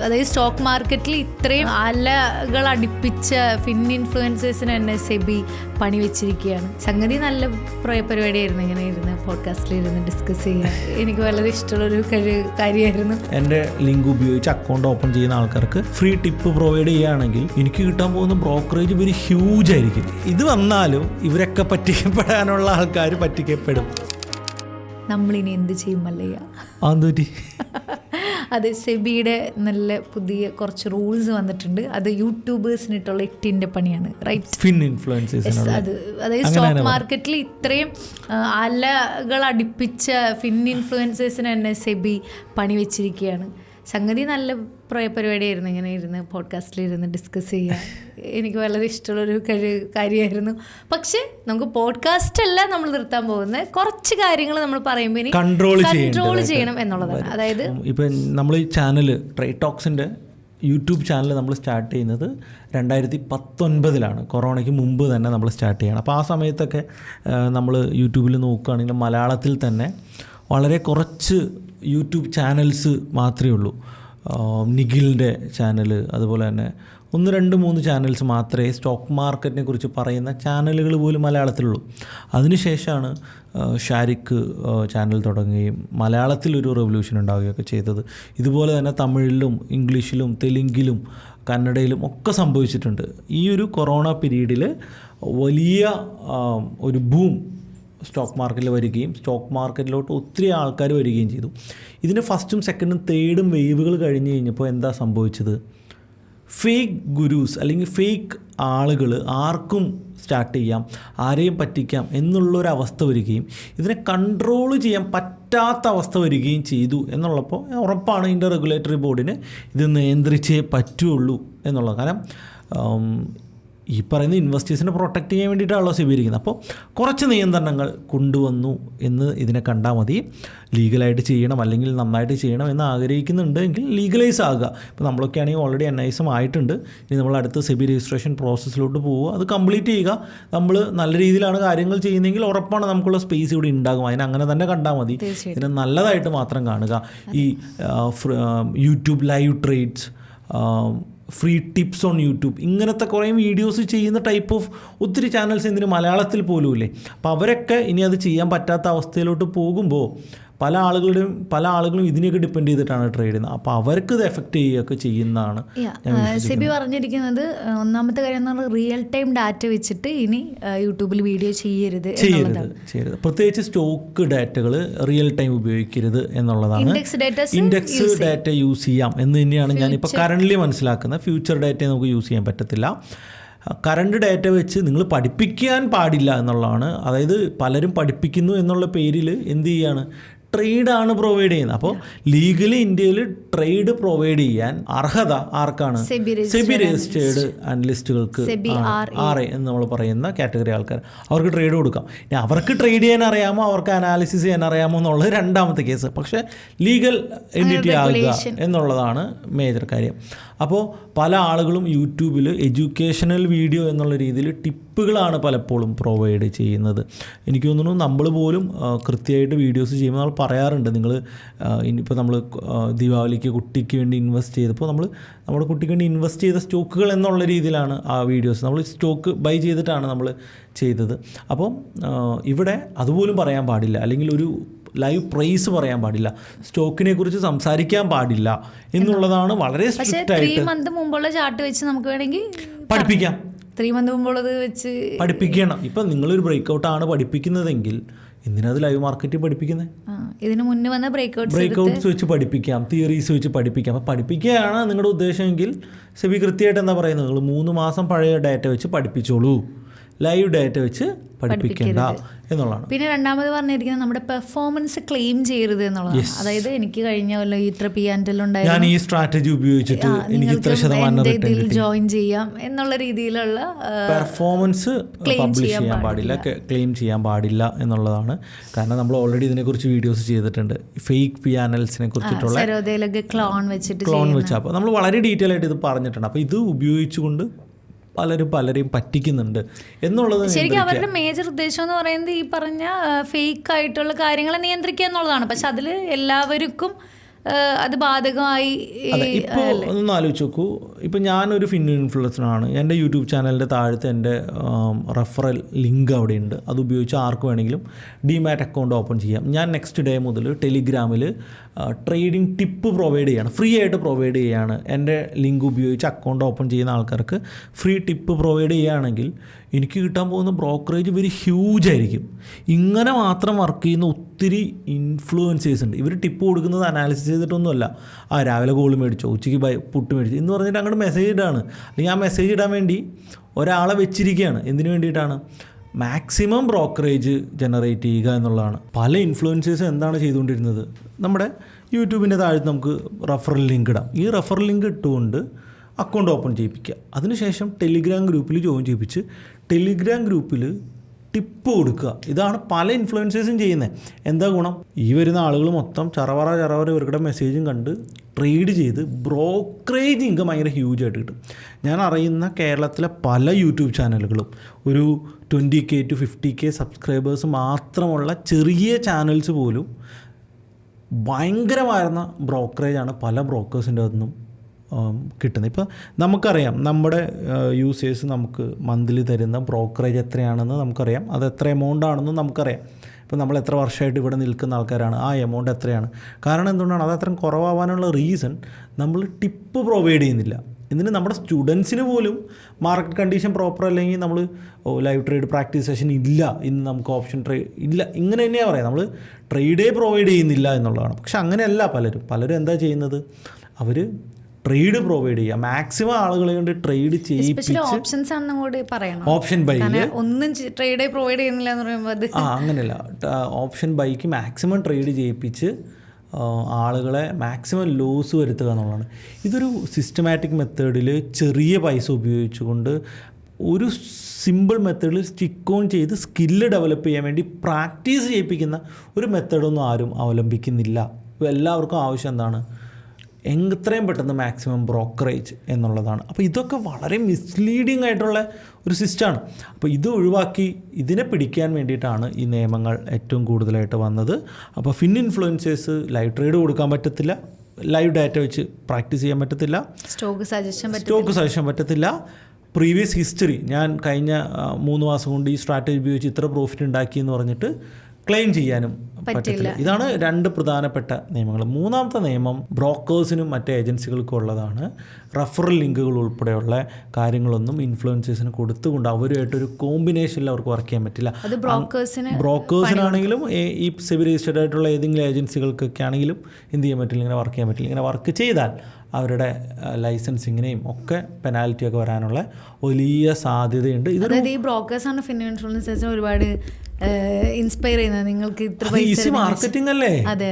അതായത് സ്റ്റോക്ക് മാർക്കറ്റിൽ ഇത്രയും അലകൾ അടുപ്പിച്ച ഇൻഫ്ലുവൻസേഴ്സിന് തന്നെ സെബി പണി വെച്ചിരിക്കുകയാണ്. സംഗതി നല്ല പരിപാടിയായിരുന്നു. ഇങ്ങനെ ഇരുന്ന് പോഡ്കാസ്റ്റിൽ ഇരുന്ന് ഡിസ്കസ് ചെയ്യാൻ എനിക്ക് വളരെ ഇഷ്ടമുള്ളൊരു കാര്യമായിരുന്നു. എൻ്റെ ലിങ്ക് ഉപയോഗിച്ച് അക്കൗണ്ട് ഓപ്പൺ ചെയ്യുന്ന ആൾക്കാർക്ക് ഫ്രീ ടിപ്പ് പ്രൊവൈഡ് ചെയ്യുകയാണെങ്കിൽ എനിക്ക് കിട്ടാൻ പോകുന്ന ബ്രോക്കറേജ് വെരി ഹ്യൂജ് ആയിരിക്കും. ഇത് വന്നാലും ഇവരൊക്കെ പറ്റിക്കപ്പെടാനുള്ള ആൾക്കാർ പറ്റിക്കപ്പെടും. നമ്മളിനി എന്ത് ചെയ്യും മല്ലയ്യ? അത് സെബിയുടെ നല്ല പുതിയ കുറച്ച് റൂൾസ് വന്നിട്ടുണ്ട്. അത് യൂട്യൂബേഴ്സിനിട്ടുള്ള എട്ടിൻ്റെ പണിയാണ്, റൈറ്റ്? ഇൻഫ്ലുവൻസേഴ്സ് അത് അതായത് സ്റ്റോക്ക് മാർക്കറ്റിൽ ഇത്രയും അലകൾ അടുപ്പിച്ച ഇൻഫ്ലുവൻസേഴ്സിന് തന്നെ സെബി പണി വെച്ചിരിക്കുകയാണ്. സംഗതി നല്ല പരിപാടിയായിരുന്നു. ഇങ്ങനെ ഇരുന്ന് പോഡ്കാസ്റ്റിൽ ഇരുന്ന് ഡിസ്കസ് ചെയ്യാൻ എനിക്ക് വളരെ ഇഷ്ടമുള്ളൊരു കാര്യമായിരുന്നു. പക്ഷെ നമുക്ക് പോഡ്കാസ്റ്റ് അല്ല നമ്മൾ നിർത്താൻ പോകുന്നത്, കുറച്ച് കാര്യങ്ങൾ നമ്മൾ പറയുമ്പോൾ ഇനി കൺട്രോൾ ചെയ്യണം എന്നുള്ളതാണ്. അതായത് ഇപ്പം നമ്മൾ ഈ ചാനൽ ട്രേഡ് ടോക്സിൻ്റെ യൂട്യൂബ് ചാനൽ നമ്മൾ സ്റ്റാർട്ട് ചെയ്യുന്നത് 2019 കൊറോണയ്ക്ക് മുമ്പ് തന്നെ നമ്മൾ സ്റ്റാർട്ട് ചെയ്യണം. അപ്പോൾ ആ സമയത്തൊക്കെ നമ്മൾ യൂട്യൂബിൽ നോക്കുകയാണെങ്കിൽ മലയാളത്തിൽ തന്നെ വളരെ കുറച്ച് യൂട്യൂബ് ചാനൽസ് മാത്രമേ ഉള്ളൂ. നിഖിലിൻ്റെ ചാനൽ, അതുപോലെ തന്നെ 1, 2, 3 ചാനൽസ് മാത്രമേ സ്റ്റോക്ക് മാർക്കറ്റിനെ കുറിച്ച് പറയുന്ന ചാനലുകൾ പോലും മലയാളത്തിലുള്ളൂ. അതിനുശേഷമാണ് ഷാരിഖ് ചാനൽ തുടങ്ങുകയും മലയാളത്തിലൊരു റെവല്യൂഷൻ ഉണ്ടാവുകയൊക്കെ ചെയ്തത്. ഇതുപോലെ തന്നെ തമിഴിലും ഇംഗ്ലീഷിലും തെലുങ്കിലും കന്നഡയിലും ഒക്കെ സംഭവിച്ചിട്ടുണ്ട്. ഈ ഒരു കൊറോണ പീരീഡിൽ വലിയ ഒരു ബൂം സ്റ്റോക്ക് മാർക്കറ്റിൽ വരികയും സ്റ്റോക്ക് മാർക്കറ്റിലോട്ട് ഒത്തിരി ആൾക്കാർ വരികയും ചെയ്തു. ഇതിന് ഫസ്റ്റും സെക്കൻഡും തേർഡും വേവുകൾ കഴിഞ്ഞ് കഴിഞ്ഞപ്പോൾ എന്താ സംഭവിച്ചത്? ഫേക്ക് ഗുരൂസ് അല്ലെങ്കിൽ ഫേക്ക് ആളുകൾ ആർക്കും സ്റ്റാർട്ട് ചെയ്യാം, ആരെയും പറ്റിക്കാം എന്നുള്ളൊരവസ്ഥ വരികയും ഇതിനെ കൺട്രോൾ ചെയ്യാൻ പറ്റാത്ത അവസ്ഥ വരികയും ചെയ്തു എന്നുള്ളപ്പോൾ ഉറപ്പാണ് ഇതിൻ്റെ റെഗുലേറ്ററി ബോർഡിന് ഇത് നിയന്ത്രിച്ചേ പറ്റുള്ളൂ എന്നുള്ളത്. കാരണം ഈ പറയുന്ന ഇൻവെസ്റ്റേഴ്സിനെ പ്രൊട്ടക്റ്റ് ചെയ്യാൻ വേണ്ടിയിട്ടാണല്ലോ സെബി ഇരിക്കുന്നത്. അപ്പോൾ കുറച്ച് നിയന്ത്രണങ്ങൾ കൊണ്ടുവന്നു എന്ന് ഇതിനെ കണ്ടാൽ മതി. ലീഗലായിട്ട് ചെയ്യണം അല്ലെങ്കിൽ നന്നായിട്ട് ചെയ്യണം എന്ന് ആഗ്രഹിക്കുന്നുണ്ട് എങ്കിൽ ലീഗലൈസ് ആകുക. ഇപ്പോൾ നമ്മളൊക്കെ ആണെങ്കിൽ ഓൾറെഡി NIS ആയിട്ടുണ്ട്. ഇനി നമ്മൾ അടുത്ത സെബി രജിസ്ട്രേഷൻ പ്രോസസ്സിലോട്ട് പോവുക, അത് കംപ്ലീറ്റ് ചെയ്യുക. നമ്മൾ നല്ല രീതിയിലാണ് കാര്യങ്ങൾ ചെയ്യുന്നതെങ്കിൽ ഉറപ്പാണ് നമുക്കുള്ള സ്പേസ് ഇവിടെ ഉണ്ടാകും. അതിനെ അങ്ങനെ തന്നെ കണ്ടാൽ മതി. ഇതിനെ നല്ലതായിട്ട് മാത്രം കാണുക. ഈ YouTube live trades, free tips on YouTube, ഇങ്ങനത്തെ കുറേ വീഡിയോസ് ചെയ്യുന്ന ടൈപ്പ് ഓഫ് ഒത്തിരി ചാനൽസ് ഇതിന് മലയാളത്തിൽ പോലും ഇല്ലേ. അപ്പോൾ അവരൊക്കെ ഇനി അത് ചെയ്യാൻ പറ്റാത്ത അവസ്ഥയിലോട്ട് പോകുമ്പോൾ പല ആളുകളും ഇതിനെയൊക്കെ ഡിപ്പെൻഡ് ചെയ്തിട്ടാണ് ട്രേഡ് ചെയ്യുന്നത്. അപ്പോൾ അവർക്ക് ഇത് എഫക്റ്റ് ചെയ്യുകയൊക്കെ ചെയ്യുന്നതാണ്. സെബി പറഞ്ഞിരിക്കുന്നത് ഒന്നാമത്തെ കാര്യം എന്ന് പറഞ്ഞാൽ റിയൽ ടൈം ഡാറ്റ വെച്ചിട്ട് ഇനി യൂട്യൂബിൽ വീഡിയോ ചെയ്യരുത്. പ്രത്യേകിച്ച് സ്റ്റോക്ക് ഡാറ്റകൾ റിയൽ ടൈം ഉപയോഗിക്കരുത് എന്നുള്ളതാണ്. ഇൻഡെക്സ് ഡാറ്റ യൂസ് ചെയ്യാം എന്ന് തന്നെയാണ് ഞാനിപ്പോൾ കറൻ്റ്ലി മനസ്സിലാക്കുന്നത്. ഫ്യൂച്ചർ ഡാറ്റ നമുക്ക് യൂസ് ചെയ്യാൻ പറ്റത്തില്ല. കറണ്ട് ഡാറ്റ വെച്ച് നിങ്ങൾ പഠിപ്പിക്കാൻ പാടില്ല എന്നുള്ളതാണ്. അതായത് പലരും പഠിപ്പിക്കുന്നു എന്നുള്ള പേരിൽ എന്ത് ചെയ്യാണ്, ട്രേഡാണ് പ്രൊവൈഡ് ചെയ്യുന്നത്. അപ്പോൾ ലീഗലി ഇന്ത്യയിൽ ട്രേഡ് പ്രൊവൈഡ് ചെയ്യാൻ അർഹത ആർക്കാണ്? സെബി രജിസ്റ്റേർഡ് അനലിസ്റ്റുകൾക്ക്, RA എന്ന് നമ്മൾ പറയുന്ന കാറ്റഗറി ആൾക്കാർ, അവർക്ക് ട്രേഡ് കൊടുക്കാം. ഇനി അവർക്ക് ട്രേഡ് ചെയ്യാൻ അറിയാമോ, അവർക്ക് അനാലിസിസ് ചെയ്യാൻ അറിയാമോ എന്നുള്ളത് രണ്ടാമത്തെ കേസ്. പക്ഷേ ലീഗൽ എൻറ്റിറ്റി ആകുക എന്നുള്ളതാണ് മേജർ കാര്യം. അപ്പോൾ പല ആളുകളും യൂട്യൂബിൽ എഡ്യൂക്കേഷണൽ വീഡിയോ എന്നുള്ള രീതിയിൽ ടിപ്പുകളാണ് പലപ്പോഴും പ്രൊവൈഡ് ചെയ്യുന്നത്. എനിക്ക് തോന്നുന്നു നമ്മൾ പോലും കൃത്യമായിട്ട് വീഡിയോസ് ചെയ്യുമ്പോൾ നമ്മൾ പറയാറുണ്ട്, നിങ്ങൾ ഇനിയിപ്പോൾ നമ്മൾ ദീപാവലിക്ക് കുട്ടിക്ക് വേണ്ടി ഇൻവെസ്റ്റ് ചെയ്തപ്പോൾ നമ്മുടെ കുട്ടിക്ക് വേണ്ടി ഇൻവെസ്റ്റ് ചെയ്ത സ്റ്റോക്കുകൾ എന്നുള്ള രീതിയിലാണ് ആ വീഡിയോസ്, നമ്മൾ സ്റ്റോക്ക് ബൈ ചെയ്തിട്ടാണ് നമ്മൾ ചെയ്തത്. അപ്പം ഇവിടെ അതുപോലും പറയാൻ പാടില്ല, അല്ലെങ്കിൽ ഒരു ലൈവ് പ്രൈസ് പറയാൻ പാടില്ല, സ്റ്റോക്കിനെ കുറിച്ച് സംസാരിക്കാൻ പാടില്ല എന്നുള്ളതാണ് വളരെ സ്ട്രിക്റ്റ് ആയിട്ട്. 3 മന്ത് മുമ്പുള്ള ചാർട്ട് വെച്ച് നമുക്ക് വേണമെങ്കിൽ പഠിപ്പിക്കാം. 3 മന്ത് മുമ്പുള്ളത് വെച്ച് പഠിപ്പിക്കണം. ഇപ്പം നിങ്ങളൊരു ബ്രേക്കൗട്ടാണ് പഠിപ്പിക്കുന്നതെങ്കിൽ എന്തിനത് ലൈവ് മാർക്കറ്റിൽ പഠിപ്പിക്കുന്നത്? ഇതിന് മുന്നേ വന്ന ബ്രേക്കൗട്ട്സ് വെച്ച് പഠിപ്പിക്കാം, തിയറീസ് വെച്ച് പഠിപ്പിക്കാം. അപ്പോൾ പഠിപ്പിക്കുകയാണ് നിങ്ങളുടെ ഉദ്ദേശമെങ്കിൽ സെബി കൃത്യമായിട്ട് എന്താ പറയുന്നത്, നിങ്ങൾ 3 മാസം പഴയ ഡാറ്റ വെച്ച് പഠിപ്പിച്ചോളൂ, ലൈവ് ഡാറ്റ വെച്ച് പഠിപ്പിക്കേണ്ട എന്നുള്ളതാണ്. പിന്നെ രണ്ടാമത് പറഞ്ഞിരിക്കുന്നത് നമ്മുടെ പെർഫോമൻസ് ക്ലെയിം ചെയ്യരുത് എന്നുള്ളതാണ്. അതായത് എനിക്ക് കഴിഞ്ഞ കൊല്ലം ഇത്ര P&L ഉണ്ടായിരുന്നു, ഞാൻ ഈ സ്ട്രാറ്റജി ഉപയോഗിച്ചിട്ട് എനിക്ക് ഇത്ര ശതമാനം ജോയിൻ ചെയ്യാം എന്നുള്ള രീതിയിലുള്ള പെർഫോമൻസ് പബ്ലിഷ് ചെയ്യാൻ പാടില്ല, ക്ലെയിം ചെയ്യാൻ പാടില്ല എന്നുള്ളതാണ്. കാരണം നമ്മൾ ഓൾറെഡി ഇതിനെക്കുറിച്ച് വീഡിയോസ് ചെയ്തിട്ടുണ്ട്, ഫേക്ക് P&Lസിനെ കുറിച്ചിട്ടുള്ള ക്ലോൺ വെച്ച്. അപ്പോൾ നമ്മൾ വളരെ ഡീറ്റെയിൽ ആയിട്ട് ഇത് പറഞ്ഞിട്ടുണ്ട്. അപ്പോൾ ഇത് ഉപയോഗിച്ചുകൊണ്ട് പലരെയും പറ്റിക്കുന്നുണ്ട് എന്നുള്ളത് ശരിക്കും അവരുടെ മേജർ ഉദ്ദേശം എന്ന് പറയുന്നത് ഈ പറഞ്ഞ ഫേക്ക് ആയിട്ടുള്ള കാര്യങ്ങളെ നിയന്ത്രിക്കുക എന്നുള്ളതാണ്. പക്ഷെ അതിൽ എല്ലാവർക്കും അത് ബാധകമായി. ഇപ്പോൾ ഒന്ന് ആലോചിച്ച് നോക്കൂ, ഇപ്പം ഞാനൊരു ഇൻഫ്ലുവൻസറാണ്. എൻ്റെ യൂട്യൂബ് ചാനലിൻ്റെ താഴത്ത് എൻ്റെ റെഫറൽ ലിങ്ക് അവിടെയുണ്ട്. അത് ഉപയോഗിച്ച് ആർക്ക് വേണമെങ്കിലും ഡിമാറ്റ് അക്കൗണ്ട് ഓപ്പൺ ചെയ്യാം. ഞാൻ നെക്സ്റ്റ് ഡേ മുതൽ ടെലിഗ്രാമിൽ ട്രേഡിംഗ് ടിപ്പ് പ്രൊവൈഡ് ചെയ്യാണ്, ഫ്രീ ആയിട്ട് പ്രൊവൈഡ് ചെയ്യുകയാണ്. എൻ്റെ ലിങ്ക് ഉപയോഗിച്ച് അക്കൗണ്ട് ഓപ്പൺ ചെയ്യുന്ന ആൾക്കാർക്ക് ഫ്രീ ടിപ്പ് പ്രൊവൈഡ് ചെയ്യുകയാണെങ്കിൽ എനിക്ക് കിട്ടാൻ പോകുന്ന ബ്രോക്കറേജ് വെരി ഹ്യൂജ് ആയിരിക്കും. ഇങ്ങനെ മാത്രം വർക്ക് ചെയ്യുന്ന ഒത്തിരി ഇൻഫ്ലുവൻസേഴ്സ് ഉണ്ട്. ഇവർ ടിപ്പ് കൊടുക്കുന്നത് അനാലിസിസ് ചെയ്തിട്ടൊന്നുമല്ല. രാവിലെ കോള് മേടിച്ചോ, ഉച്ചയ്ക്ക് പുട്ട് മേടിച്ചു എന്ന് പറഞ്ഞിട്ട് അങ്ങോട്ട് മെസ്സേജ് ഇടാണ്. അല്ലെങ്കിൽ ആ മെസ്സേജ് ഇടാൻ വേണ്ടി ഒരാളെ വെച്ചിരിക്കുകയാണ്. എന്തിനു വേണ്ടിയിട്ടാണ്? മാക്സിമം ബ്രോക്കറേജ് ജനറേറ്റ് ചെയ്യുക എന്നുള്ളതാണ്. പല ഇൻഫ്ലുവൻസേഴ്സും എന്താണ് ചെയ്തുകൊണ്ടിരുന്നത്? നമ്മുടെ യൂട്യൂബിൻ്റെ താഴത്ത് നമുക്ക് റെഫറൽ ലിങ്ക് ഇടാം. ഈ റെഫറൽ ലിങ്ക് ഇട്ടുകൊണ്ട് അക്കൗണ്ട് ഓപ്പൺ ചെയ്യിപ്പിക്കുക. അതിനുശേഷം ടെലിഗ്രാം ഗ്രൂപ്പിൽ ജോയിൻ ചെയ്യിപ്പിച്ച് ടെലിഗ്രാം ഗ്രൂപ്പിൽ ടിപ്പ് കൊടുക്കുക. ഇതാണ് പല ഇൻഫ്ലുവൻസേഴ്സും ചെയ്യുന്നത്. എന്താ ഗുണം? ഈ വരുന്ന ആളുകൾ മൊത്തം ചറവറ ഇവരുടെ മെസ്സേജും കണ്ട് ട്രേഡ് ചെയ്ത് ബ്രോക്കറേജ് ഇൻകം ഭയങ്കര ഹ്യൂജായിട്ട് കിട്ടും. ഞാൻ അറിയുന്ന കേരളത്തിലെ പല യൂട്യൂബ് ചാനലുകളും ഒരു 20K to 50K സബ്സ്ക്രൈബേഴ്സ് മാത്രമുള്ള ചെറിയ ചാനൽസ് പോലും ഭയങ്കരമായിരുന്ന ബ്രോക്കറേജാണ് പല ബ്രോക്കേഴ്സിൻ്റെ അതൊന്നും കിട്ടുന്നത്. ഇപ്പോൾ നമുക്കറിയാം നമ്മുടെ യൂസേഴ്സ് നമുക്ക് മന്ത്ലി തരുന്ന ബ്രോക്കറേജ് എത്രയാണെന്ന് നമുക്കറിയാം. അത് എത്ര എമൗണ്ട് ആണെന്നും നമുക്കറിയാം. ഇപ്പോൾ നമ്മൾ എത്ര വർഷമായിട്ട് ഇവിടെ നിൽക്കുന്ന ആൾക്കാരാണ്, ആ എമൗണ്ട് എത്രയാണ്. കാരണം എന്തുകൊണ്ടാണ് അത് അത്രയും കുറവാകാനുള്ള റീസൺ? നമ്മൾ ടിപ്പ് പ്രൊവൈഡ് ചെയ്യുന്നില്ല. ഇതിന് നമ്മുടെ സ്റ്റുഡൻസിന് പോലും മാർക്കറ്റ് കണ്ടീഷൻ പ്രോപ്പർ അല്ലെങ്കിൽ നമ്മൾ ലൈവ് ട്രേഡ് പ്രാക്ടീസ് സെഷൻ ഇല്ല, ഇന്ന് നമുക്ക് ഓപ്ഷൻ ട്രേഡ് ഇല്ല, ഇങ്ങനെ തന്നെയാണ് പറയാം. നമ്മൾ ട്രേഡേ പ്രൊവൈഡ് ചെയ്യുന്നില്ല എന്നുള്ളതാണ്. പക്ഷെ അങ്ങനെയല്ല പലരും എന്താ ചെയ്യുന്നത്? അവർ ട്രേഡ് പ്രൊവൈഡ് ചെയ്യുക, മാക്സിമം ആളുകളെ കൊണ്ട് ട്രേഡ് ചെയ്യിപ്പിച്ച് ഓപ്ഷൻ ബൈക്ക് ഒന്നും ട്രേഡ് പ്രൊവൈഡ് ചെയ്യുന്നില്ല എന്ന് പറയുമ്പോൾ അങ്ങനെയല്ല, ഓപ്ഷൻ ബൈക്ക് മാക്സിമം ട്രേഡ് ചെയ്യിപ്പിച്ച് ആളുകളെ മാക്സിമം ലോസ് വരുത്തുക എന്നുള്ളതാണ്. ഇതൊരു സിസ്റ്റമാറ്റിക് മെത്തേഡിൽ ചെറിയ പൈസ ഉപയോഗിച്ചുകൊണ്ട് ഒരു സിമ്പിൾ മെത്തേഡിൽ സ്റ്റിക്ക് ഓൺ ചെയ്ത് സ്കില്ല് ഡെവലപ്പ് ചെയ്യാൻ വേണ്ടി പ്രാക്ടീസ് ചെയ്യിപ്പിക്കുന്ന ഒരു മെത്തേഡൊന്നും ആരും അവലംബിക്കുന്നില്ല. എല്ലാവർക്കും ആവശ്യം എന്താണ്? എത്രയും പെട്ടെന്ന് മാക്സിമം ബ്രോക്കറേജ് എന്നുള്ളതാണ്. അപ്പോൾ ഇതൊക്കെ വളരെ മിസ്ലീഡിങ് ആയിട്ടുള്ള ഒരു സിസ്റ്റമാണ്. അപ്പോൾ ഇത് ഒഴിവാക്കി ഇതിനെ പിടിക്കാൻ വേണ്ടിയിട്ടാണ് ഈ നിയമങ്ങൾ ഏറ്റവും കൂടുതലായിട്ട് വന്നത്. അപ്പോൾ ഇൻഫ്ലുവൻസേഴ്സ് ലൈവ് ട്രേഡ് കൊടുക്കാൻ പറ്റത്തില്ല, ലൈവ് ഡാറ്റ വെച്ച് പ്രാക്ടീസ് ചെയ്യാൻ പറ്റത്തില്ല, സ്റ്റോക്ക് സജഷൻ പറ്റത്തില്ല, പ്രീവിയസ് ഹിസ്റ്ററി ഞാൻ കഴിഞ്ഞ 3 മാസം കൊണ്ട് ഈ സ്ട്രാറ്റജി ഉപയോഗിച്ച് ഇത്ര പ്രോഫിറ്റ് ഉണ്ടാക്കി എന്ന് പറഞ്ഞിട്ട് ക്ലെയിം ചെയ്യാനും പറ്റില്ല. ഇതാണ് 2 പ്രധാനപ്പെട്ട നിയമങ്ങൾ. 3ാമത്തെ നിയമം ബ്രോക്കേഴ്സിനും മറ്റ് ഏജൻസികൾക്കും ഉള്ളതാണ്. റഫറൽ ലിങ്കുകൾ ഉൾപ്പെടെയുള്ള കാര്യങ്ങളൊന്നും ഇൻഫ്ലുവൻസേഴ്സിന് കൊടുത്തുകൊണ്ട് അവരുമായിട്ടൊരു കോമ്പിനേഷനിൽ അവർക്ക് വർക്ക് ചെയ്യാൻ പറ്റില്ല. ബ്രോക്കേഴ്സിനാണെങ്കിലും ഈ സെബി രജിസ്റ്റേർഡ് ആയിട്ടുള്ള ഏതെങ്കിലും ഏജൻസികൾക്കൊക്കെ ആണെങ്കിലും എന്ത് ചെയ്യാൻ പറ്റില്ല, ഇങ്ങനെ വർക്ക് ചെയ്യാൻ പറ്റില്ല. ഇങ്ങനെ വർക്ക് ചെയ്താൽ അവരുടെ ലൈസൻസിങ്ങിനെയും ഒക്കെ പെനാൽറ്റി ഒക്കെ വരാനുള്ള വലിയ സാധ്യതയുണ്ട്. അതായത് ഈ ബ്രോക്കേഴ്സാണ് ഇൻഫ്ലുവൻസേഴ്സിനെ ഒരുപാട് ഇൻസ്പയർ ചെയ്യുന്നത്. നിങ്ങൾക്ക് ഇത്ര പൈസ മാർക്കറ്റിംഗ് അല്ലേ? അതെ.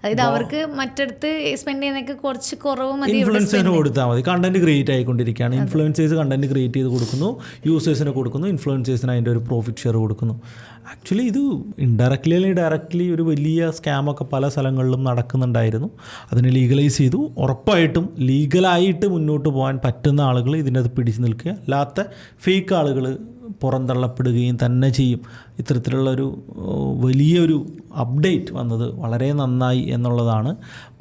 അതായത് അവർക്ക് മറ്റടുത്ത് സ്പെൻഡ് ചെയ്യുന്നതൊക്കെ കുറച്ച് കുറവ് മതി, ഇൻഫ്ലുവൻസേഴ്സിന് കൊടുത്താൽ മതി. കണ്ടന്റ് ക്രിയേറ്റ് ആയിക്കൊണ്ടിരിക്കുകയാണ്. ഇൻഫ്ലുവൻസേഴ്സ് കണ്ടന്റ് ക്രിയേറ്റ് ചെയ്ത് കൊടുക്കുന്നു, യൂസേഴ്സിന് കൊടുക്കുന്നു, ഇൻഫ്ലുവൻസേഴ്സിന് അതിൻ്റെ ഒരു പ്രോഫിറ്റ് ഷെയർ കൊടുക്കുന്നു. ആക്ച്വലി ഇത് ഇൻഡയറക്ട്ലി അല്ലെങ്കിൽ ഡയറക്റ്റ്ലി ഒരു വലിയ സ്കാമൊക്കെ പല സ്ഥലങ്ങളിലും നടക്കുന്നുണ്ടായിരുന്നു. അതിനെ ലീഗലൈസ് ചെയ്തു. ഉറപ്പായിട്ടും ലീഗലായിട്ട് മുന്നോട്ട് പോകാൻ പറ്റുന്ന ആളുകൾ ഇതിൻ്റെ അത് പിടിച്ചു നിൽക്കുക, അല്ലാത്ത ഫേക്ക് ആളുകൾ പുറന്തള്ളപ്പെടുകയും തന്നെ ചെയ്യും. ഇത്തരത്തിലുള്ളൊരു വലിയൊരു അപ്ഡേറ്റ് വന്നത് വളരെ നന്നായി എന്നുള്ളതാണ്.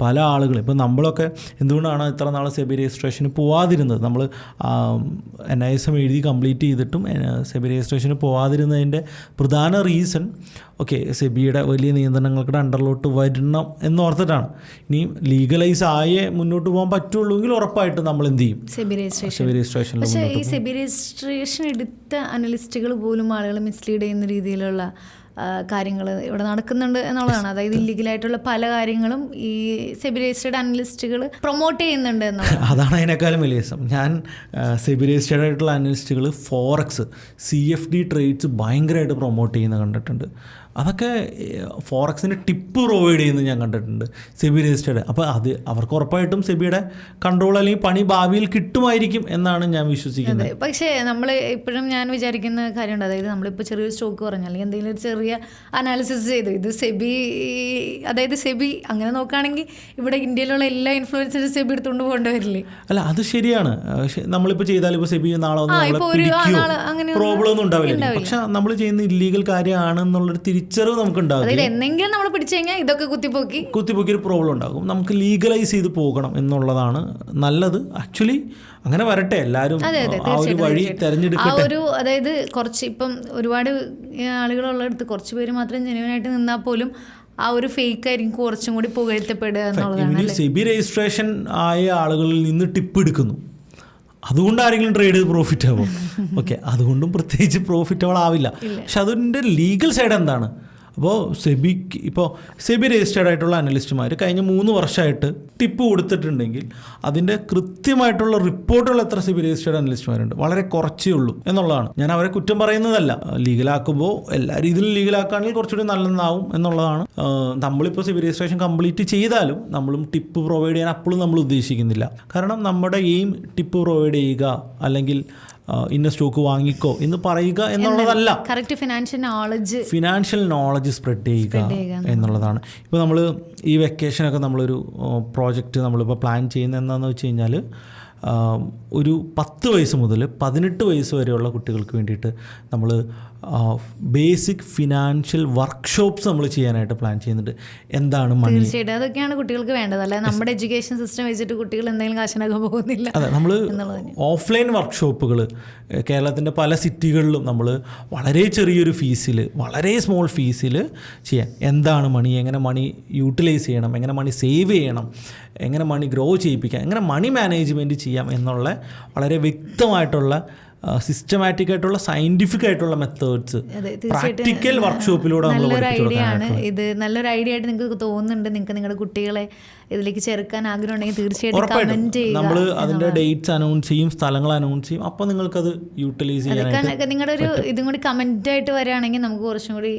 പല ആളുകളും ഇപ്പം നമ്മളൊക്കെ എന്തുകൊണ്ടാണ് ഇത്ര നാൾ സെബി രജിസ്ട്രേഷന് പോവാതിരുന്നത്? നമ്മൾ NISM എഴുതി കംപ്ലീറ്റ് ചെയ്തിട്ടും സെബി രജിസ്ട്രേഷന് പോവാതിരുന്നതിൻ്റെ പ്രധാന റീസൺ സെബിയുടെ വലിയ നിയന്ത്രണങ്ങളുടെ അണ്ടറിലോട്ട് വരണം എന്നോർത്തിട്ടാണ്. ഇനി ലീഗലൈസ് ആയേ മുന്നോട്ട് പോകാൻ പറ്റുള്ളൂ എങ്കിൽ ഉറപ്പായിട്ടും നമ്മൾ എന്ത് ചെയ്യും? സെബി രജിസ്ട്രേഷൻ. പക്ഷേ ഈ സെബി രജിസ്ട്രേഷൻ എടുത്ത അനലിസ്റ്റുകൾ പോലും ആളുകൾ മിസ്ലീഡ് ചെയ്യുന്ന രീതിയിലുള്ള കാര്യങ്ങൾ ഇവിടെ നടക്കുന്നുണ്ട് എന്നുള്ളതാണ്. അതായത് ഇല്ലീഗലായിട്ടുള്ള പല കാര്യങ്ങളും ഈ സെബി രജിസ്റ്റേർഡ് അനലിസ്റ്റുകൾ പ്രൊമോട്ട് ചെയ്യുന്നുണ്ട് എന്നുള്ളത്. അതാണ് അതിനേക്കാളും വലിയ രസം. ഞാൻ സെബി രജിസ്റ്റേർഡ് ആയിട്ടുള്ള അനലിസ്റ്റുകൾ ഫോറക്സ്, CFD ട്രേഡ്സ് ഭയങ്കരമായിട്ട് പ്രൊമോട്ട് ചെയ്യുന്ന കണ്ടിട്ടുണ്ട്. അതൊക്കെ ഫോറക്സിന് ടിപ്പ് പ്രൊവൈഡ് ചെയ്യുന്നത് ഞാൻ കണ്ടിട്ടുണ്ട് സെബി രജിസ്റ്റേർഡ്. അപ്പോൾ അത് അവർക്ക് ഉറപ്പായിട്ടും സെബിയുടെ കൺട്രോൾ അല്ലെങ്കിൽ പണി ഭാവിയിൽ കിട്ടുമായിരിക്കും എന്നാണ് ഞാൻ വിശ്വസിക്കുന്നത്. പക്ഷേ നമ്മൾ ഇപ്പോഴും ഞാൻ വിചാരിക്കുന്ന കാര്യമുണ്ട്. അതായത് നമ്മളിപ്പോൾ ചെറിയൊരു സ്റ്റോക്ക് പറഞ്ഞാൽ അല്ലെങ്കിൽ എന്തെങ്കിലും ഒരു ചെറിയ അനാലിസിസ് ചെയ്തു, ഇത് സെബി, അതായത് സെബി അങ്ങനെ നോക്കുകയാണെങ്കിൽ ഇവിടെ ഇന്ത്യയിലുള്ള എല്ലാ ഇൻഫ്ലുവൻസേഴ്സും സെബി എടുത്തുകൊണ്ട് പോകേണ്ടി വരില്ലേ? അല്ല, അത് ശരിയാണ്. നമ്മളിപ്പോൾ ചെയ്താൽ ഇപ്പോൾ സെബി നാളെ പ്രോബ്ലം ഒന്നും ഉണ്ടാവില്ല. പക്ഷെ നമ്മൾ ചെയ്യുന്ന ഇല്ലീഗൽ കാര്യമാണെന്നുള്ളൊരു തിരിച്ചറിവ് നമുക്ക് ഉണ്ടാകും. അതായത് എന്തെങ്കിലും നമ്മൾ പിടിച്ചു കഴിഞ്ഞാൽ ഇതൊക്കെ കുത്തിപ്പൊക്കി ഒരു പ്രോബ്ലം ഉണ്ടാകും. നമുക്ക് ലീഗലൈസ് ചെയ്ത് പോകണം എന്നുള്ളതാണ് നല്ലത്. ആക്ച്വലി അങ്ങനെ വരട്ടെ, എല്ലാവരും ആ ഒരു വഴി തിരഞ്ഞെടുക്കട്ടെ. അതായത് കുറച്ച് ഇപ്പം ഒരുപാട് ആളുകളുള്ളടത്ത് കുറച്ച് പേര് മാത്രം ജെന്യുവനായിട്ട് നിന്നാൽ പോലും ആ ഒരു ഫേക്ക് ആയിരിക്കും കുറച്ചും കൂടി പുകഴ്ത്തപ്പെടുക എന്നുള്ളതാണ്. സെബി രജിസ്ട്രേഷൻ ആയ ആളുകളിൽ നിന്ന് ടിപ്പ് എടുക്കുന്നു, അതുകൊണ്ട് ആരെങ്കിലും ട്രേഡ് ചെയ്ത് പ്രോഫിറ്റ് ആവും? ഓക്കെ, അതുകൊണ്ടും പ്രത്യേകിച്ച് പ്രോഫിറ്റബിൾ ആവില്ല. പക്ഷെ അതിൻ്റെ ലീഗൽ സൈഡ് എന്താണ്? അപ്പോൾ സെബി രജിസ്റ്റേർഡ് ആയിട്ടുള്ള അനലിസ്റ്റുമാർ കഴിഞ്ഞ 3 വർഷമായിട്ട് ടിപ്പ് കൊടുത്തിട്ടുണ്ടെങ്കിൽ അതിൻ്റെ കൃത്യമായിട്ടുള്ള റിപ്പോർട്ടുകൾ എത്ര സെബി രജിസ്റ്റേർഡ് അനലിസ്റ്റുമാരുണ്ട്? വളരെ കുറച്ചേ ഉള്ളൂ എന്നുള്ളതാണ്. ഞാൻ അവരെ കുറ്റം പറയുന്നതല്ല. ലീഗലാക്കുമ്പോൾ എല്ലാ രീതിയിലും ലീഗലാക്കുകയാണെങ്കിൽ കുറച്ചുകൂടി നല്ലതാവും എന്നുള്ളതാണ്. നമ്മളിപ്പോൾ സെബി രജിസ്ട്രേഷൻ കംപ്ലീറ്റ് ചെയ്താലും നമ്മളും ടിപ്പ് പ്രൊവൈഡ് ചെയ്യാൻ അപ്പോഴും നമ്മൾ ഉദ്ദേശിക്കുന്നില്ല. കാരണം നമ്മുടെ എയിം ടിപ്പ് പ്രൊവൈഡ് ചെയ്യുക അല്ലെങ്കിൽ ഇന്ന സ്റ്റോക്ക് വാങ്ങിക്കോ എന്ന് പറയുക എന്നുള്ളതല്ല. കറക്റ്റ് ഫിനാൻഷ്യൽ നോളജ് സ്പ്രെഡ് ചെയ്യുക എന്നുള്ളതാണ്. ഇപ്പോൾ നമ്മൾ ഈ വെക്കേഷനൊക്കെ നമ്മളൊരു പ്രോജക്റ്റ് നമ്മളിപ്പോൾ പ്ലാൻ ചെയ്യുന്നത് എന്താണെന്ന് വെച്ച് കഴിഞ്ഞാൽ ഒരു 10 വയസ്സ് മുതൽ 18 വയസ്സ് വരെയുള്ള കുട്ടികൾക്ക് വേണ്ടിയിട്ട് നമ്മൾ ബേസിക് ഫിനാൻഷ്യൽ വർക്ക്ഷോപ്സ് നമ്മൾ ചെയ്യാനായിട്ട് പ്ലാൻ ചെയ്യുന്നുണ്ട്. എന്താണ് മണി? തീർച്ചയായിട്ടും അതൊക്കെയാണ് കുട്ടികൾക്ക് വേണ്ടത്. അല്ല നമ്മുടെ എഡ്യൂക്കേഷൻ സിസ്റ്റം വെച്ചിട്ട് കുട്ടികൾ എന്തെങ്കിലും കാശിനാക്കാൻ പോകുന്നില്ല. അതെ, നമ്മൾ ഓഫ്ലൈൻ വർക്ക്ഷോപ്പുകൾ കേരളത്തിൻ്റെ പല സിറ്റികളിലും നമ്മൾ വളരെ ചെറിയൊരു ഫീസിൽ, വളരെ സ്മോൾ ഫീസിൽ ചെയ്യാം. എന്താണ് മണി, എങ്ങനെ മണി യൂട്ടിലൈസ് ചെയ്യണം, എങ്ങനെ മണി സേവ് ചെയ്യണം, എങ്ങനെ മണി ഗ്രോ ചെയ്യിപ്പിക്കാം, എങ്ങനെ മണി മാനേജ്മെൻറ്റ് ചെയ്യാം എന്നുള്ള വളരെ വ്യക്തമായിട്ടുള്ള സിസ്റ്റമാറ്റിക് ആയിട്ടുള്ള സയന്റിഫിക് ആയിട്ടുള്ള മെത്തേഡ്സ് പ്രാക്ടിക്കൽ വർക്ക്ഷോപ്പിലൂടെ നല്ലൊരു ഐഡിയ ആണ് ഇത്. നല്ലൊരു ഐഡിയ ആയിട്ട് നിങ്ങൾക്ക് തോന്നുന്നുണ്ട്. നിങ്ങൾക്ക് നിങ്ങളുടെ കുട്ടികളെ ഇതിലേക്ക് ചേർക്കാൻ ആഗ്രഹം ഉണ്ടെങ്കിൽ തീർച്ചയായിട്ടും കമന്റ് ചെയ്യുക. നമ്മൾ അതിന്റെ ഡേറ്റ്സ് അനൗൺസ് ചെയ്യും, സ്ഥലങ്ങൾ അനൗൺസ് ചെയ്യും. അപ്പോൾ നിങ്ങൾക്കത് യൂട്ടിലൈസ് ചെയ്യാനായിട്ട് നിങ്ങളുടെ ഒരു ഇതും കൂടി കമന്റ് ആയിട്ട് വരികയാണെങ്കിൽ നമുക്ക് കുറച്ചും കൂടി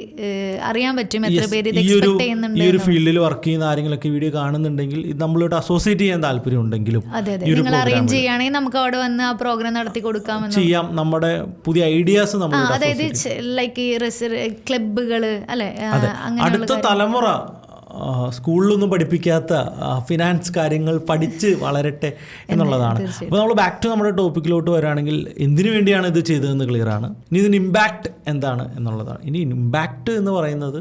അറിയാൻ പറ്റും എത്ര പേര് ഇത് എക്സ്പെക്ട് ചെയ്യുന്നുണ്ട്. ഈ ഒരു ഫീൽഡിൽ വർക്ക് ചെയ്യുന്ന ആരെങ്കിലൊക്കെ വീഡിയോ കാണുന്നുണ്ടെങ്കിൽ ഇത് നമ്മളോട് അസോസിയേറ്റ് ചെയ്യാൻ താല്പര്യം ഉണ്ടെങ്കിലും നിങ്ങൾ അറേഞ്ച് ചെയ്യുകയാണെങ്കിൽ നമുക്ക് അവിടെ വന്ന് ആ പ്രോഗ്രാം നടത്തി കൊടുക്കാമെന്ന്. നമ്മുടെ പുതിയ ഐഡിയാസ് നമ്മൾ, അതായത് ലൈക്ക് ഈ ക്ലബ്ബുകൾ അല്ലെ, അടുത്ത തലമുറ സ്കൂളിലൊന്നും പഠിപ്പിക്കാത്ത ഫിനാൻസ് കാര്യങ്ങൾ പഠിച്ച് വളരട്ടെ എന്നുള്ളതാണ്. അപ്പോൾ നമ്മൾ ബാക്ക് ടു നമ്മുടെ ടോപ്പിക്കിലോട്ട് വരികയാണെങ്കിൽ എന്തിനു വേണ്ടിയാണ് ഇത് ചെയ്തതെന്ന് ക്ലിയർ ആണ്. ഇനി ഇതിന് ഇമ്പാക്റ്റ് എന്താണ് എന്നുള്ളതാണ്. ഇനി ഇമ്പാക്റ്റ് എന്ന് പറയുന്നത്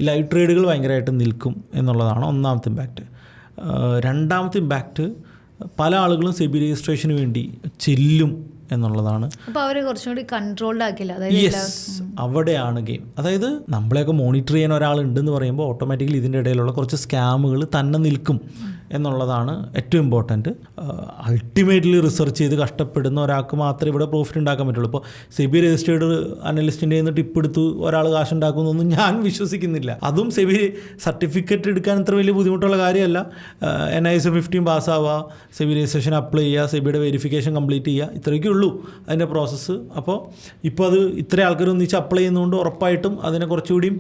ലൈവ് ട്രേഡുകൾ ഭയങ്കരമായിട്ട് നിൽക്കും എന്നുള്ളതാണ് ഒന്നാമത്തെ ഇമ്പാക്റ്റ്. രണ്ടാമത്തെ ഇമ്പാക്റ്റ് പല ആളുകളും സെബി രജിസ്ട്രേഷന് വേണ്ടി ചെല്ലും എന്നുള്ളതാണ്. അപ്പോൾ അവർ കുറച്ചുകൂടി കൺട്രോൾഡ് ആക്കില്ല. അവിടെയാണ് ഗെയിം. അതായത് നമ്മളെയൊക്കെ മോണിറ്റർ ചെയ്യാൻ ഒരാളുണ്ടെന്ന് പറയുമ്പോൾ ഓട്ടോമാറ്റിക്കലി ഇതിൻ്റെ ഇടയിലുള്ള കുറച്ച് സ്കാമുകൾ തന്നെ നിൽക്കും എന്നുള്ളതാണ് ഏറ്റവും ഇമ്പോർട്ടൻറ്റ്. അൾട്ടിമേറ്റ്ലി റിസർച്ച് ചെയ്ത് കഷ്ടപ്പെടുന്ന ഒരാൾക്ക് മാത്രമേ ഇവിടെ പ്രോഫിറ്റ് ഉണ്ടാക്കാൻ പറ്റുള്ളൂ. ഇപ്പോൾ സെബി രജിസ്റ്റേർഡ് അനലിസ്റ്റിൻ്റെ നിന്ന് ടിപ്പ് എടുത്ത് ഒരാൾ കാശുണ്ടാക്കുന്നൊന്നും ഞാൻ വിശ്വസിക്കുന്നില്ല. അതും സെബി സർട്ടിഫിക്കറ്റ് എടുക്കാൻ ഇത്ര വലിയ ബുദ്ധിമുട്ടുള്ള കാര്യമല്ല. NIS 15 പാസ്സാവുക, സെബി രജിസ്ട്രേഷൻ അപ്ലൈ ചെയ്യുക, സെബിയുടെ വെരിഫിക്കേഷൻ കംപ്ലീറ്റ് ചെയ്യുക, ഇത്രയൊക്കെ ഉള്ളൂ അതിൻ്റെ പ്രോസസ്സ്. അപ്പോൾ ഇപ്പോൾ അത് ഇത്ര ആൾക്കാർ ഒന്നിച്ച് അപ്ലൈ ചെയ്യുന്നതുകൊണ്ട് ഉറപ്പായിട്ടും അതിനെ കുറച്ചുകൂടിയും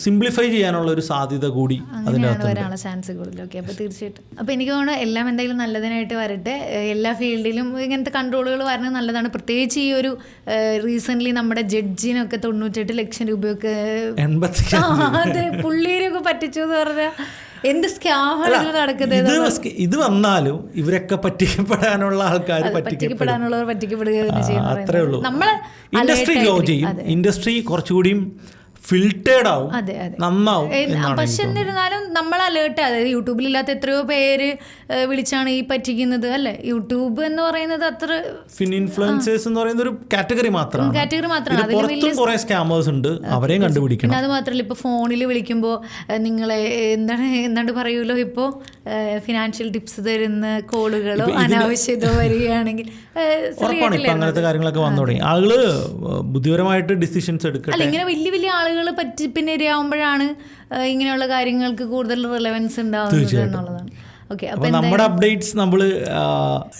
സിംപ്ലിഫൈ ചെയ്യാനുള്ള ഒരു സാധ്യത കൂടി വരാനുള്ള ചാൻസ് കൂടുതലൊക്കെ. അപ്പോൾ തീർച്ചയായിട്ടും അപ്പോൾ എനിക്ക് തോന്നുന്നു എല്ലാം എന്തെങ്കിലും നല്ലതിനായിട്ട് വരട്ടെ. എല്ലാ ഫീൽഡിലും ഇങ്ങനത്തെ കൺട്രോളുകൾ വരുന്നത് നല്ലതാണ്. പ്രത്യേകിച്ച് ഈ ഒരു റീസെൻ്റ്ലി നമ്മുടെ ജഡ്ജിനൊക്കെ 98 ലക്ഷം രൂപയൊക്കെ അതെ പുള്ളിയൊക്കെ പറ്റിച്ചു എന്ന് പറഞ്ഞാൽ എന്ത് സ്കാമാണ് നടക്കുന്നത്. ഇത് വന്നാലും ഇവരൊക്കെ പറ്റിക്കപ്പെടാനുള്ള ആൾക്കാർ പറ്റിക്കപ്പെടാനുള്ളവർ പറ്റിക്കപ്പെടുക അത്രേ ഉള്ളൂ. ഇൻഡസ്ട്രി ഗ്രോ ചെയ്യും, ഇൻഡസ്ട്രി കുറച്ചുകൂടിയും ഫിൽറ്റേർഡ് ആവും, നന്നാവും. പക്ഷെ എന്നിരുന്നാലും നമ്മൾ അലേർട്ട്, അതായത് യൂട്യൂബിലില്ലാത്ത എത്രയോ പേര് വിളിച്ചാണ് ഈ പറ്റിക്കുന്നത് അല്ലേ. യൂട്യൂബ് എന്ന് പറയുന്നത് അത്ര ഇൻഫ്ലുവൻസേഴ്സ് എന്ന് പറയുന്ന ഒരു കാറ്റഗറി മാത്രമാണ്. കുറേ സ്കാമേഴ്സ് ഉണ്ട്, അവരെയും കണ്ടുപിടിക്കണം. പിന്നെ അത് മാത്രമല്ല ഇപ്പോൾ ഫോണിൽ വിളിക്കുമ്പോൾ നിങ്ങളെ എന്താണ് പറയുമല്ലോ, ഇപ്പോൾ ഫിനാൻഷ്യൽ ടിപ്സ് തരുന്ന കോളുകളോ അനാവശ്യമോ വരികയാണെങ്കിൽ അങ്ങനത്തെ കാര്യങ്ങളൊക്കെ വന്നു തുടങ്ങി. ആളുകള് ബുദ്ധിപരമായിട്ട് ഡിസിഷൻസ് എടുക്കുക. അല്ല, ഇങ്ങനെ വലിയ വലിയ ആളുകൾ പറ്റിപ്പിന് ഇരയാവുമ്പോഴാണ് ഇങ്ങനെയുള്ള കാര്യങ്ങൾക്ക് കൂടുതൽ റിലവൻസ് ഉണ്ടാവുന്നത് എന്നുള്ളതാണ്. നമ്മുടെ അപ്ഡേറ്റ്സ് നമ്മൾ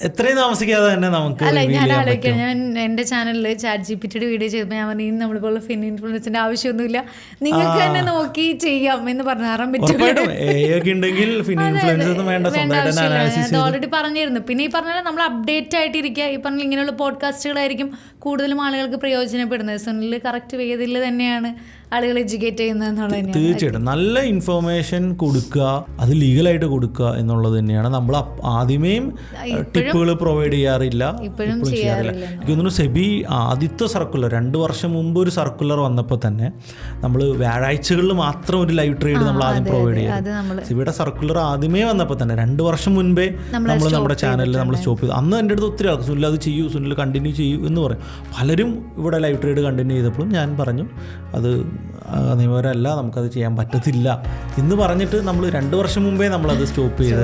എത്രയും താമസിക്കാതെ തന്നെ നമുക്ക്. അല്ല, ഞാൻ ആലോചിക്കാം, ഞാൻ എൻ്റെ ചാനലിൽ ChatGPT വീഡിയോ ചെയ്തപ്പോൾ ഞാൻ പറഞ്ഞു നമ്മളിപ്പോൾ ഫിൻ ഇൻഫ്ലുവൻസിന്റെ ആവശ്യമൊന്നുമില്ല, നിങ്ങൾക്ക് തന്നെ നോക്കി ചെയ്യാം എന്ന് പറഞ്ഞു. ഓൾറെഡി പറഞ്ഞിരുന്നു. പിന്നെ ഈ പറഞ്ഞാൽ നമ്മൾ അപ്ഡേറ്റ് ആയിട്ടിരിക്കുക. ഈ പറഞ്ഞ ഇങ്ങനെയുള്ള പോഡ്കാസ്റ്റുകളായിരിക്കും കൂടുതലും ആളുകൾക്ക് പ്രയോജനപ്പെടുന്നത്. സുനിൽ കറക്റ്റ് വേദിയിൽ തന്നെയാണ് ആളുകൾ എഡ്യൂക്കേറ്റ് ചെയ്യുന്നത് എന്നുള്ളത് തന്നെയാണ്. തീർച്ചയായിട്ടും നല്ല ഇൻഫർമേഷൻ കൊടുക്കുക, അത് ലീഗലായിട്ട് കൊടുക്കുക എന്നുള്ളത് തന്നെയാണ്. നമ്മൾ ആദ്യമേ ടിപ്പുകൾ പ്രൊവൈഡ് ചെയ്യാറില്ല, ഇപ്പോഴും ചെയ്യാറില്ല. എനിക്ക് തോന്നുന്നു സെബി ആദ്യത്തെ സർക്കുലർ 2 വർഷം മുമ്പ് ഒരു സർക്കുലർ വന്നപ്പോൾ തന്നെ നമ്മൾ വ്യാഴാഴ്ചകളിൽ മാത്രം ഒരു ലൈവ് ട്രേഡ് നമ്മൾ ആദ്യം പ്രൊവൈഡ് ചെയ്യാം. സെബിയുടെ സർക്കുലർ ആദ്യമേ വന്നപ്പോൾ തന്നെ 2 വർഷം മുൻപേ നമ്മൾ നമ്മുടെ ചാനലിൽ നമ്മൾ സ്റ്റോപ്പ് ചെയ്തു. അന്ന് എൻ്റെ അടുത്ത് ഒത്തിരി ആൾക്ക് സുനിൽ അത് ചെയ്യൂ, സുനിൽ കണ്ടിന്യൂ ചെയ്യൂ എന്ന് പറയും. പലരും ഇവിടെ ലൈവ് ട്രേഡ് കണ്ടിന്യൂ ചെയ്തപ്പോഴും ഞാൻ പറഞ്ഞു അത് നിയമപരമല്ല, നമുക്കത് ചെയ്യാൻ പറ്റത്തില്ല എന്ന് പറഞ്ഞിട്ട് നമ്മൾ 2 വർഷം മുമ്പേ നമ്മളത് സ്റ്റോപ്പ് ചെയ്ത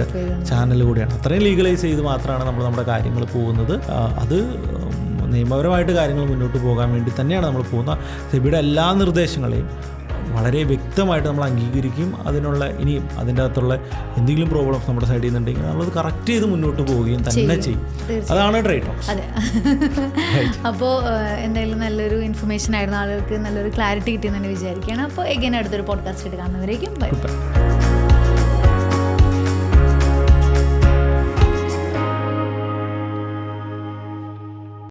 ചാനൽ കൂടിയാണ്. അത്രയും ലീഗലൈസ് ചെയ്ത് മാത്രമാണ് നമ്മൾ നമ്മുടെ കാര്യങ്ങൾ പോകുന്നത്. അത് നിയമപരമായിട്ട് കാര്യങ്ങൾ മുന്നോട്ട് പോകാൻ വേണ്ടി തന്നെയാണ് നമ്മൾ പോകുന്നത്. സെബിയുടെ എല്ലാ നിർദ്ദേശങ്ങളെയും വളരെ വ്യക്തമായിട്ട് നമ്മൾ അംഗീകരിക്കും. അതിനുള്ള ഇനിയും അതിൻ്റെ അകത്തുള്ള എന്തെങ്കിലും പ്രോബ്ലംസ് നമ്മുടെ സൈഡിൽ നിന്നുണ്ടെങ്കിൽ നമ്മളത് കറക്റ്റ് ചെയ്ത് മുന്നോട്ട് പോവുകയും തന്നെ ചെയ്യും. അതാണ് ട്രേഡ് ടോക്സ്. അപ്പോൾ എന്തായാലും നല്ലൊരു ഇൻഫർമേഷൻ ആയിരുന്നു, ആളുകൾക്ക് നല്ലൊരു ക്ലാരിറ്റി കിട്ടിയെന്ന് തന്നെ വിചാരിക്കുകയാണ്. അപ്പോൾ എഗൈൻ അടുത്തൊരു പോഡ്കാസ്റ്റ് ആയിട്ട് കാണുന്നവരേക്കും ബൈ.